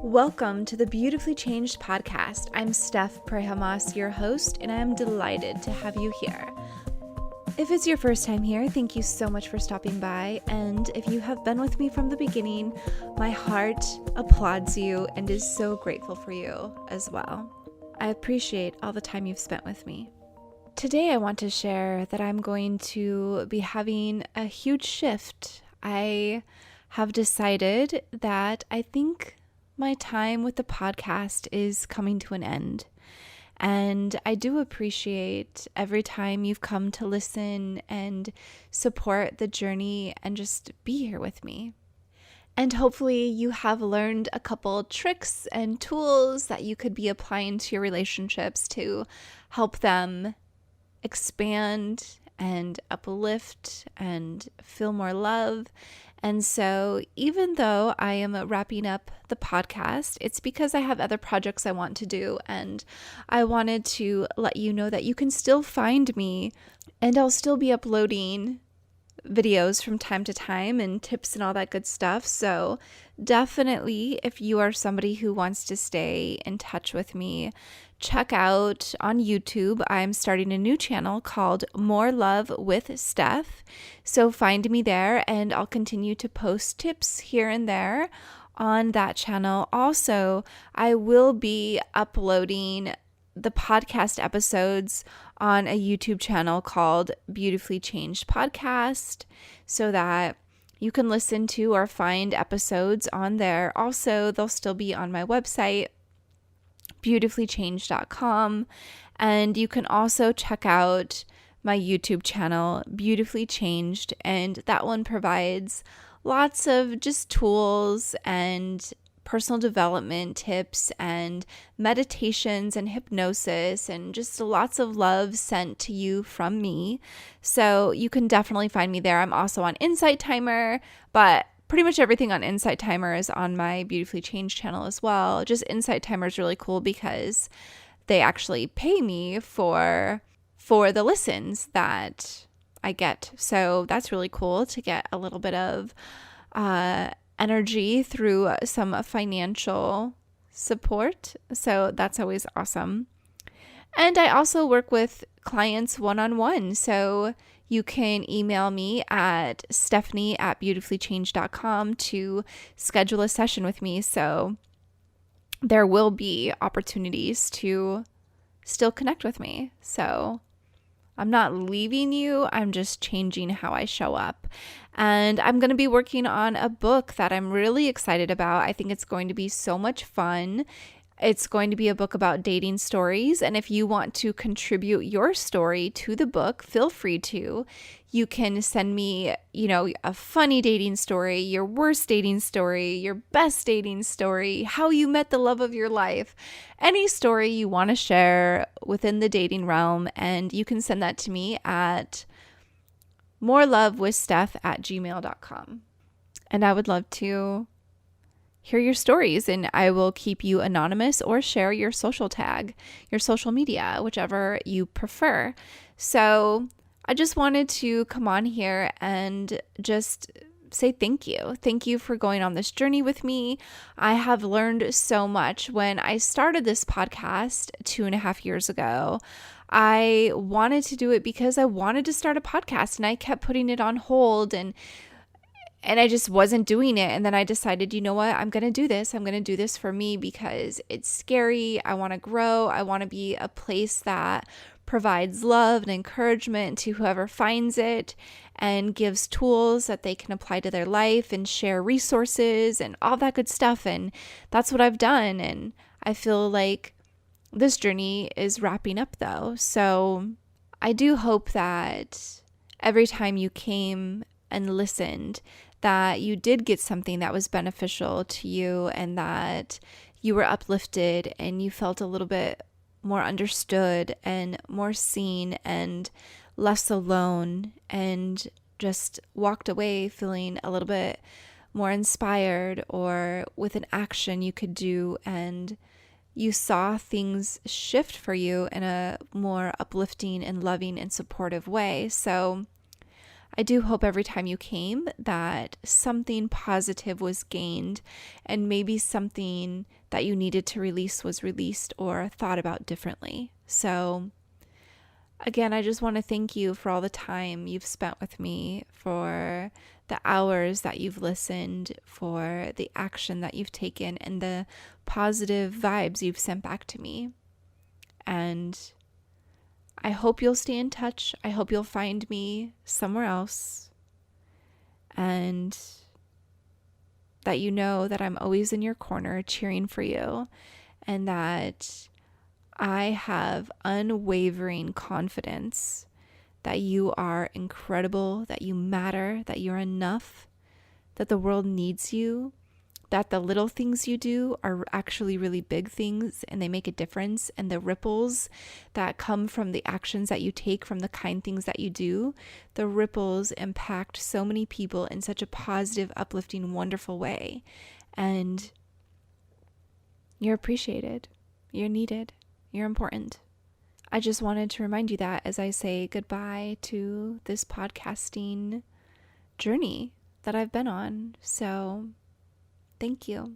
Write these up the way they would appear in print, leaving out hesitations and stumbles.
Welcome to the Beautifully Changed podcast. I'm Steph Prehamas, your host, and I am delighted to have you here. If it's your first time here, thank you so much for stopping by, and if you have been with me from the beginning, my heart applauds you and is so grateful for you as well. I appreciate all the time you've spent with me. Today I want to share that I'm going to be having a huge shift. I have decided that I think my time with the podcast is coming to an end. And I do appreciate every time you've come to listen and support the journey and just be here with me. And hopefully you have learned a couple tricks and tools that you could be applying to your relationships to help them expand and uplift and feel more love. And so even though I am wrapping up the podcast, it's because I have other projects I want to do. And I wanted to let you know that you can still find me and I'll still be uploading videos from time to time and tips and all that good stuff. So definitely, if you are somebody who wants to stay in touch with me, check out on YouTube. I'm starting a new channel called More Love with Steph. So find me there and I'll continue to post tips here and there on that channel. Also, I will be uploading the podcast episodes on a YouTube channel called Beautifully Changed Podcast so that you can listen to or find episodes on there. Also, they'll still be on my website, beautifullychanged.com, and you can also check out my YouTube channel, Beautifully Changed, and that one provides lots of just tools and personal development tips and meditations and hypnosis and just lots of love sent to you from me. So you can definitely find me there. I'm also on Insight Timer, but pretty much everything on Insight Timer is on my Beautifully Changed channel as well. Just Insight Timer is really cool because they actually pay me for the listens that I get. So that's really cool to get a little bit of energy through some financial support. So that's always awesome. And I also work with clients one-on-one. So you can email me at stephanie@beautifullychanged.com to schedule a session with me. So there will be opportunities to still connect with me. So I'm not leaving you, I'm just changing how I show up. And I'm going to be working on a book that I'm really excited about. I think it's going to be so much fun. It's going to be a book about dating stories. And if you want to contribute your story to the book, feel free to. You can send me, a funny dating story, your worst dating story, your best dating story, how you met the love of your life, any story you want to share within the dating realm. And you can send that to me at morelovewithsteph@gmail.com. And I would love to hear your stories, and I will keep you anonymous or share your social tag, your social media, whichever you prefer. So I just wanted to come on here and just say thank you. Thank you for going on this journey with me. I have learned so much. When I started this podcast 2.5 years ago, I wanted to do it because I wanted to start a podcast, and I kept putting it on hold and I just wasn't doing it. And then I decided, you know what? I'm going to do this. I'm going to do this for me because it's scary. I want to grow. I want to be a place that provides love and encouragement to whoever finds it and gives tools that they can apply to their life and share resources and all that good stuff. And that's what I've done. And I feel like this journey is wrapping up though. So I do hope that every time you came and listened, that you did get something that was beneficial to you and that you were uplifted and you felt a little bit more understood and more seen and less alone, and just walked away feeling a little bit more inspired or with an action you could do, and you saw things shift for you in a more uplifting and loving and supportive way. So I do hope every time you came that something positive was gained and maybe something that you needed to release was released or thought about differently. So again, I just want to thank you for all the time you've spent with me, for the hours that you've listened, for the action that you've taken, and the positive vibes you've sent back to me. And I hope you'll stay in touch. I hope you'll find me somewhere else. And that you know that I'm always in your corner cheering for you, and that I have unwavering confidence that you are incredible, that you matter, that you're enough, that the world needs you, that the little things you do are actually really big things and they make a difference, and the ripples that come from the actions that you take, from the kind things that you do, the ripples impact so many people in such a positive, uplifting, wonderful way. And you're appreciated, you're needed, you're important. I just wanted to remind you that as I say goodbye to this podcasting journey that I've been on. So thank you.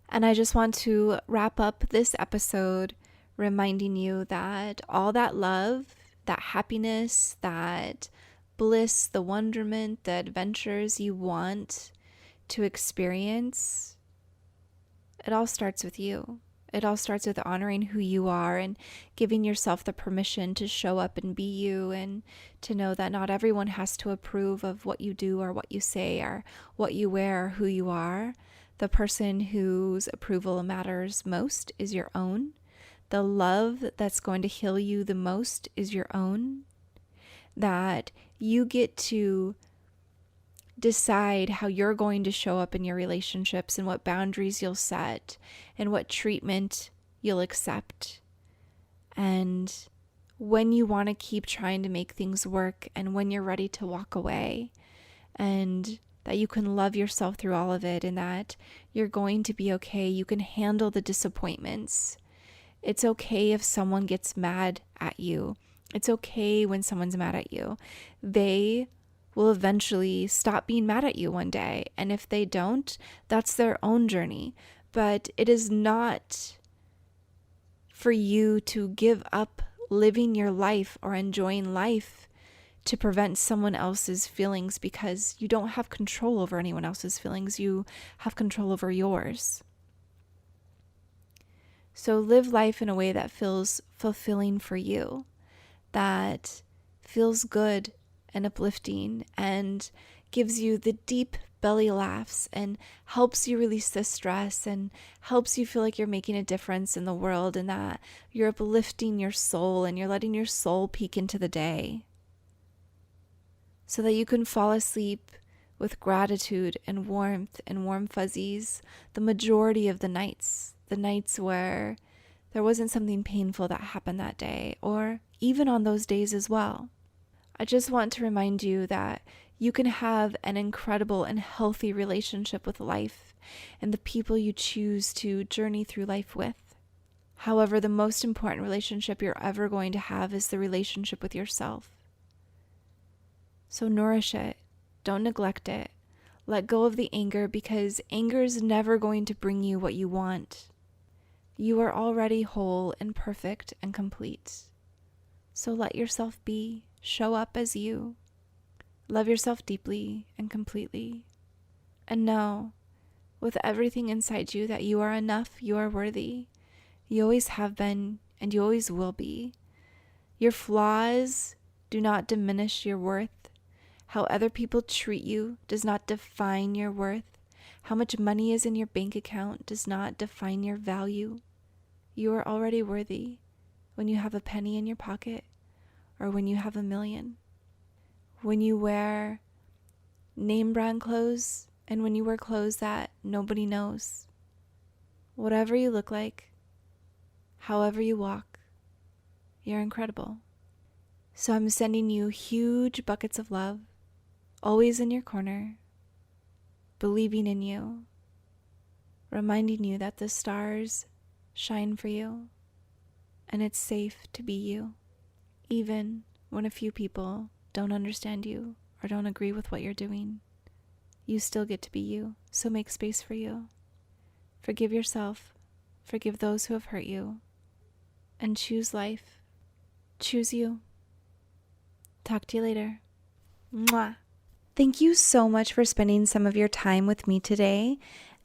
And I just want to wrap up this episode reminding you that all that love, that happiness, that bliss, the wonderment, the adventures you want to experience, it all starts with you. It all starts with honoring who you are and giving yourself the permission to show up and be you, and to know that not everyone has to approve of what you do or what you say or what you wear or who you are. The person whose approval matters most is your own. The love that's going to heal you the most is your own. That you get to decide how you're going to show up in your relationships, and what boundaries you'll set, and what treatment you'll accept, and when you want to keep trying to make things work, and when you're ready to walk away, and that you can love yourself through all of it, and that you're going to be okay. You can handle the disappointments. It's okay if someone gets mad at you. It's okay when someone's mad at you. They will eventually stop being mad at you one day. And if they don't, that's their own journey. But it is not for you to give up living your life or enjoying life to prevent someone else's feelings, because you don't have control over anyone else's feelings. You have control over yours. So live life in a way that feels fulfilling for you, that feels good and uplifting, and gives you the deep belly laughs, and helps you release the stress, and helps you feel like you're making a difference in the world, and that you're uplifting your soul, and you're letting your soul peek into the day, so that you can fall asleep with gratitude and warmth and warm fuzzies the majority of the nights where there wasn't something painful that happened that day, or even on those days as well. I just want to remind you that you can have an incredible and healthy relationship with life and the people you choose to journey through life with. However, the most important relationship you're ever going to have is the relationship with yourself. So nourish it. Don't neglect it. Let go of the anger, because anger is never going to bring you what you want. You are already whole and perfect and complete. So let yourself be. Show up as you. Love yourself deeply and completely. And know, with everything inside you, that you are enough, you are worthy. You always have been, and you always will be. Your flaws do not diminish your worth. How other people treat you does not define your worth. How much money is in your bank account does not define your value. You are already worthy when you have a penny in your pocket, or when you have 1,000,000. When you wear name brand clothes, and when you wear clothes that nobody knows. Whatever you look like, however you walk, you're incredible. So I'm sending you huge buckets of love, always in your corner, believing in you, reminding you that the stars shine for you, and it's safe to be you, even when a few people don't understand you or don't agree with what you're doing. You still get to be you, so make space for you. Forgive yourself, forgive those who have hurt you, and choose life. Choose you. Talk to you later. Mwah. Thank you so much for spending some of your time with me today,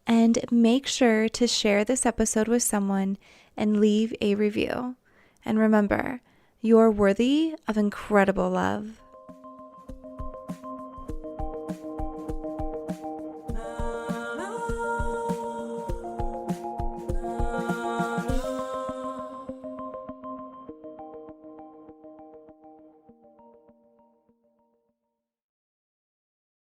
and make sure to share this episode with someone and leave a review. And remember, you're worthy of incredible love.